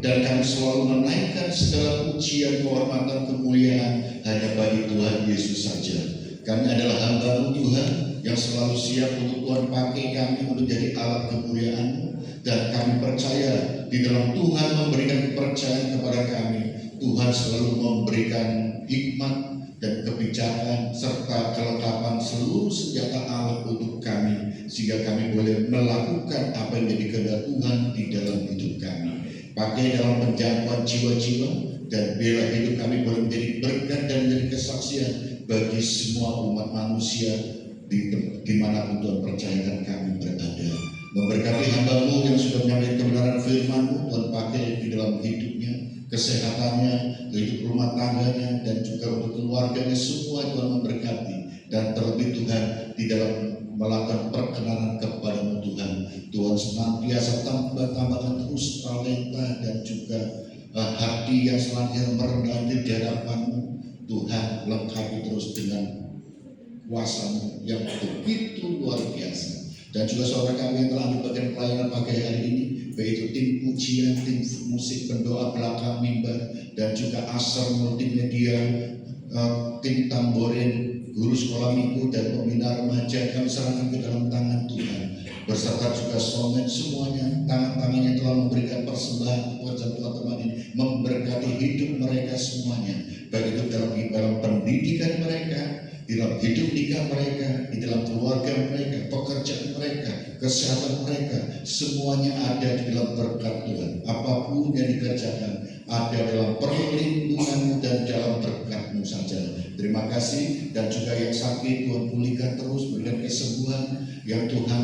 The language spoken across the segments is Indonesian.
dan kami selalu menaikkan segala pujian, kehormatan, kemuliaan hanya bagi Tuhan Yesus saja. Kami adalah hamba-Mu Tuhan yang selalu siap untuk Tuhan pakai kami untuk jadi alat kemuliaan-Mu, dan kami percaya di dalam Tuhan memberikan kepercayaan kepada kami. Tuhan selalu memberikan hikmat dan kebijakan serta kelengkapan seluruh senjata Allah untuk kami, sehingga kami boleh melakukan apa yang menjadi kehendak Tuhan di dalam hidup kami. Pakai dalam penjangkauan jiwa-jiwa, dan biarlah hidup kami boleh menjadi berkat dan menjadi kesaksian bagi semua umat manusia dimanapun Tuhan percayakan kami berada. Memberkati hamba-Mu yang sudah menyampaikan kebenaran firman-Mu, Tuhan pakai di dalam hidupnya, kesehatannya, hidup rumah tangganya, dan juga untuk keluarganya semua. Tuhan memberkati, dan terlebih Tuhan di dalam melakukan perkenanan kepada-Mu Tuhan. Tuhan senantiasa tambahkan terus talenta dan juga hati yang selanjutnya merendah di hadapan-Mu. Tuhan lengkapi terus dengan kuasa-Mu yang begitu luar biasa. Dan juga saudara kami yang telah ambil bagian pelayanan pagi hari ini, baik itu tim pujian, tim musik, pendoa belakang mimbar, dan juga asar multimedia, tim tamborin, guru sekolah minggu, dan pembina remaja. Kami serahkan ke dalam tangan Tuhan, berserta juga somen semuanya. Tangan-tangannya telah memberikan persembahan buat teman-teman ini, memberkati hidup mereka semuanya, baik itu dalam pendidikan mereka, di dalam hidup nikah mereka, di dalam keluarga mereka, pekerjaan mereka, kesehatan mereka, semuanya ada di dalam berkat Tuhan. Apapun yang dikerjakan ada dalam perlindungan-Mu dan dalam berkat-Mu saja. Terima kasih. Dan juga yang sakit Tuhan pulihkan terus, berikan kesembuhan. Yang Tuhan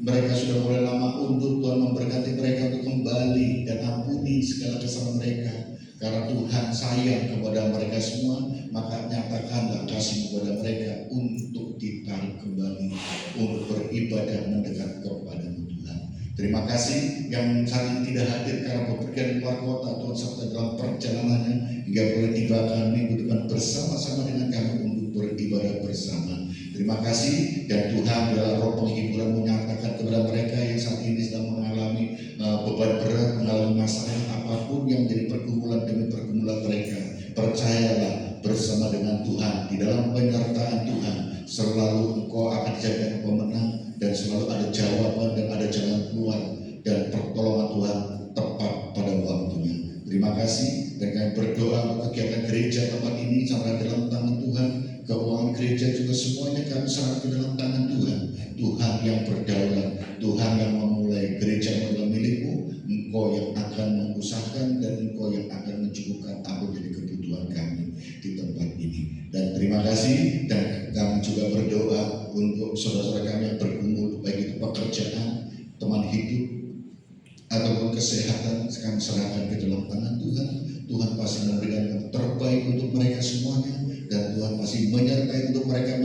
mereka sudah mulai lama undur, Tuhan memberkati mereka untuk kembali dan ampuni segala kesalahan mereka. Karena Tuhan sayang kepada mereka semua, maka nyatakanlah kasih kepada mereka untuk ditarik kembali, untuk beribadah mendekat kepada-Mu Tuhan. Terima kasih yang saat ini tidak hadir karena bepergian keluar kota, Tuhan serta dalam perjalanannya, hingga boleh tibakan minggu depan bersama-sama dengan kami untuk beribadah bersama. Terima kasih, dan Tuhan adalah roh penghiburan menyatakan kepada mereka yang saat ini sedang mengalami beban berat, mengalami masalah apapun yang menjadi pergumulan demi pergumulan mereka. Percayalah bersama dengan Tuhan, di dalam penyertaan Tuhan selalu Engkau akan jadikan pemenang, dan selalu ada jawaban dan ada jalan keluar, dan pertolongan Tuhan tepat pada waktunya. Terima kasih, dan kami berdoa untuk kegiatan gereja tempat ini sampai dalam tangan Tuhan. Keuangan gereja juga semuanya kami serahkan ke dalam tangan Tuhan. Tuhan yang berdaulat, Tuhan yang memulai, gereja adalah milik-Mu. Engkau yang akan mengusahakan, dan Engkau yang akan mencukupkan apa jadi kebutuhan kami di tempat ini. Dan terima kasih, dan kami juga berdoa untuk saudara-saudara kami yang bergumul, baik itu pekerjaan, teman hidup, ataupun kesehatan, kami serahkan ke dalam tangan Tuhan. Tuhan pasti memberikan yang terbaik untuk mereka semuanya, dan Tuhan pasti menyertai untuk mereka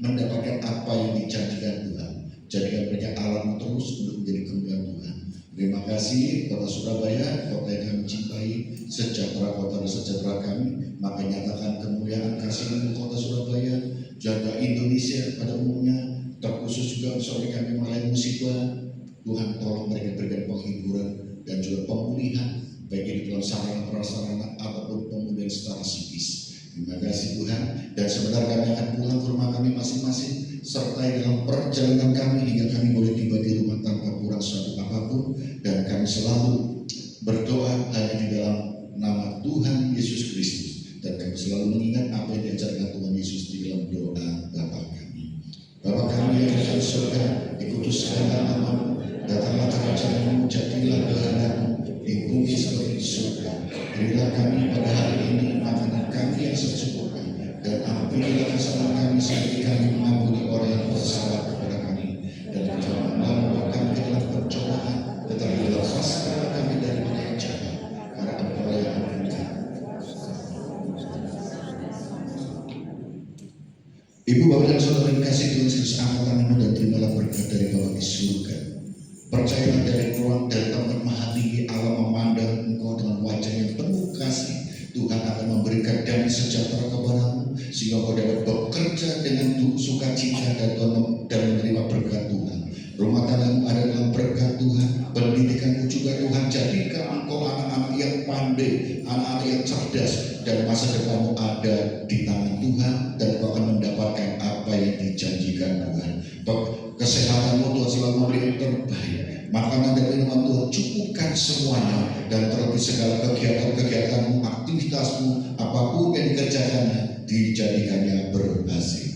mendapatkan apa yang dijanjikan Tuhan. Jadikan mereka alam terus untuk menjadi kemuliaan Tuhan. Terima kasih Kota Surabaya, kota yang kami cintai, sejahtera kota dan sejahtera kami. Maka nyatakan kemuliaan kasih Kota Surabaya, jaga Indonesia pada umumnya, terkhusus juga sore kami melayani musibah. Tuhan tolong mereka berikan penghiburan dan juga pemulihan, baik di dalam sarana prasarana ataupun pemulihan secara psikis. Terima kasih Tuhan, dan sebentar kami akan pulang ke rumah kami masing-masing, sertai dalam perjalanan kami hingga kami boleh tiba di rumah tanpa kurang suatu apapun. Dan kami selalu berdoa hanya di dalam nama Tuhan Yesus Kristus, dan kami selalu mengingat apa yang diajarkan Tuhan Yesus di dalam doa Bapa kami. Bapa kami yang di surga, dikuduskan nama-Mu, datanglah kerajaan-Mu, jadilah kehendak-Mu di bumi seperti di surga. Berilah kami pada hari ini makanan kami yang secukupnya, dan ampunilah kesalahan kami seperti kami mengampuni orang yang bersalah kepada kami. Dan jangan bawa kami ke dalam pencobaan, tetapi lepaskanlah kami dari yang jahat, karena Engkau yang ampuni. Ibu, Bapak, dan Saudara yang kasih Tuhan Yesus, angkat tanganmu dan terimalah berkat dari Bapa di surga. Percayalah dari ruang dan tempat maha tinggi Allah memandang engkau dengan wajah yang penuh kasih. Tuhan akan memberikan damai sejahtera kepadamu, sehingga kau dapat bekerja dengan sukacita dan menerima berkat Tuhan. Rumah tanggamu ada dalam berkat Tuhan, pendidikanmu juga Tuhan jadikan engkau anak-anak pandai, anak-anak yang cerdas, dan masa depanmu ada di tangan Tuhan, dan kau akan mendapatkan apa yang dijanjikan Tuhan. Kesehatanmu Tuhan selalu memberi yang terbaik. Makanan dan minuman Tuhan cukupkan semuanya, dan terlebih segala kegiatan-kegiatanmu, aktivitasmu, apapun yang dikerjakannya, dijadikannya berhasil.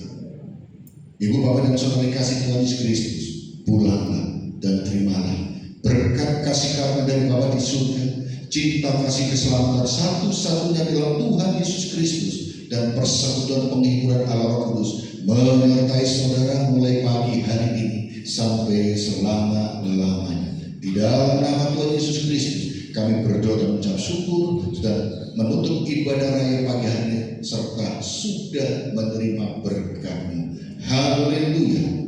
Ibu, Bapak, dan Saudara kasih Tuhan Yesus Kristus, pulanglah dan terimalah berkat kasih karunia dari Bapa di surga, cinta kasih keselamatan satu-satunya dalam Tuhan Yesus Kristus, dan persekutuan penghiburan Allah Roh Kudus menyertai saudara mulai pagi hari ini sampai selama-lamanya. Di dalam nama Tuhan Yesus Kristus kami berdoa dan mengucap syukur dan menutup ibadah raya pagi hari ini serta sudah menerima berkat-Mu. Haleluya.